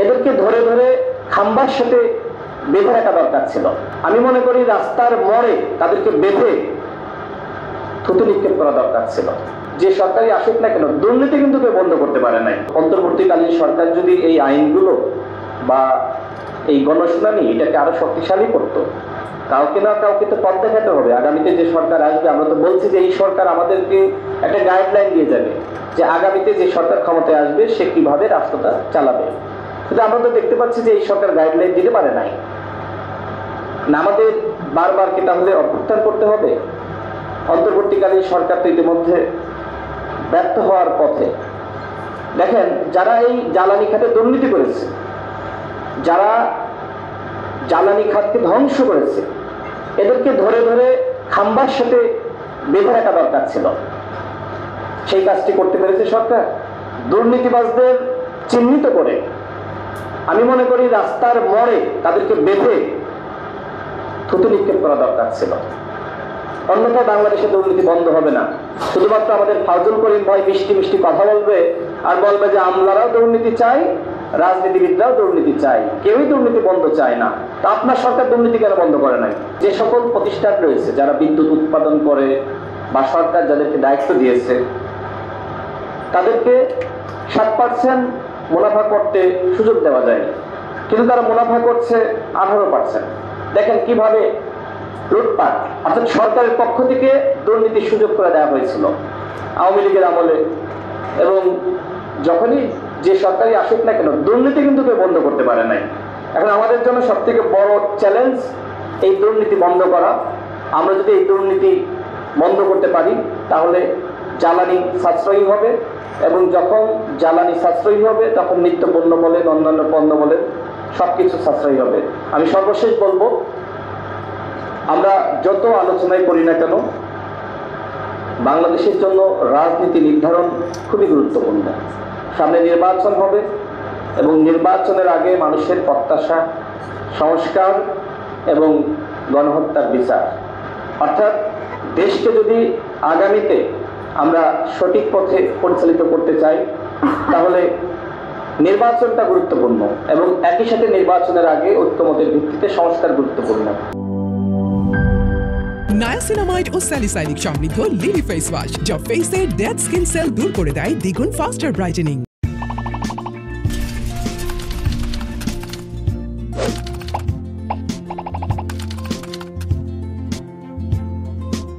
এদেরকে ধরে ধরে খাম্বার সাথে বেঁধে রাখা দরকার ছিল। আমি মনে করি রাস্তার মোড়ে তাদেরকে বেঁধে থুতু নিক্ষেপ করা দরকার ছিল। যে সরকারই আসুক না কেন, দুর্নীতি কিন্তু কেউ বন্ধ করতে পারে নাই। অন্তর্বর্তীকালীন সরকার যদি এই আইনগুলো বা এই গণশুনানি এটাকে আরো শক্তিশালী করতো, কাউকে না কাউকে তো পথ দেখাতে হবে। আগামীতে যে সরকার আসবে, আমরা তো বলছি যে এই সরকার আমাদেরকে একটা গাইডলাইন দিয়ে যাবে যে আগামীতে যে সরকার ক্ষমতায় আসবে সে কিভাবে রাষ্ট্রটা চালাবে। কিন্তু আমরা তো দেখতে পাচ্ছি যে এই সরকার গাইডলাইন দিতে পারে নাই। আমাদের বারবার কি তাহলে অভ্যুত্থান করতে হবে? অন্তর্বর্তীকালীন সরকার তো ইতিমধ্যে ব্যর্থ হওয়ার পথে। দেখেন, যারা এই জ্বালানি খাতে দুর্নীতি করেছে, যারা জ্বালানি খাতকে ধ্বংস করেছে, এদেরকে ধরে ধরে খাম্বার সাথে বেঁধে রাখা দরকার ছিল। সেই কাজটি করতে পেরেছে সরকার। দুর্নীতিবাজদের চিহ্নিত করে আমি মনে করি রাস্তার মোড়ে তাদেরকে বেঁধে থুতু নিক্ষেপ করা দরকার ছিল। অন্যথায় বাংলাদেশে দুর্নীতি বন্ধ হবে না। শুধুমাত্র আমাদের ফাজল করিম ভাই মিষ্টি মিষ্টি কথা বলবে আর বলবে যে আমলারাও দুর্নীতি চাই, রাজনীতিবিদরাও দুর্নীতি চাই, কেউই দুর্নীতি বন্ধ চায় না। তা আপনার সরকার দুর্নীতি কেন বন্ধ করে নাই? যে সকল প্রতিষ্ঠান রয়েছে যারা বিদ্যুৎ উৎপাদন করে বা সরকার যাদেরকে দায়িত্ব দিয়েছে, তাদেরকে 7% মুনাফা করতে সুযোগ দেওয়া যায়, কিন্তু তারা মুনাফা করছে 18%। দেখেন কিভাবে লুটপাট, অর্থাৎ সরকারের পক্ষ থেকে দুর্নীতির সুযোগ করে দেওয়া হয়েছিল আওয়ামী লীগের আমলে। এবং যখনই যে সরকারই আসুক না কেন, দুর্নীতি কিন্তু কেউ বন্ধ করতে পারে নাই। এখন আমাদের জন্য সব থেকে বড় চ্যালেঞ্জ এই দুর্নীতি বন্ধ করা। আমরা যদি এই দুর্নীতি বন্ধ করতে পারি তাহলে জ্বালানি সাশ্রয়ী হবে, এবং যখন জ্বালানি সাশ্রয়ী হবে তখন নিত্য পণ্য বলেন, অন্যান্য পণ্য বলেন, সবকিছু সাশ্রয়ী হবে। আমি সর্বশেষ বলবো, আমরা যত আলোচনায় করি না কেন, বাংলাদেশের জন্য রাজনীতি নির্ধারণ খুবই গুরুত্বপূর্ণ। সামনে নির্বাচন হবে এবং নির্বাচনের আগে মানুষের প্রত্যাশা সংস্কার এবং গণহত্যার বিচার। অর্থাৎ দেশকে যদি আগামীতে আমরা সঠিক পথে পরিচালিত করতে চাই তাহলে নির্বাচনটা গুরুত্বপূর্ণ, এবং একই সাথে নির্বাচনের আগে ঐক্যমতের ভিত্তিতে সংস্কার গুরুত্বপূর্ণ। নায়াসিনামাইড ও স্যালিসাইলিক সমৃদ্ধ লিলি ফেস ওয়াশ, যা ফেসের ডেড স্কিন সেল দূর করে দেয় দ্বিগুণ ফাস্টার ব্রাইটেনিং।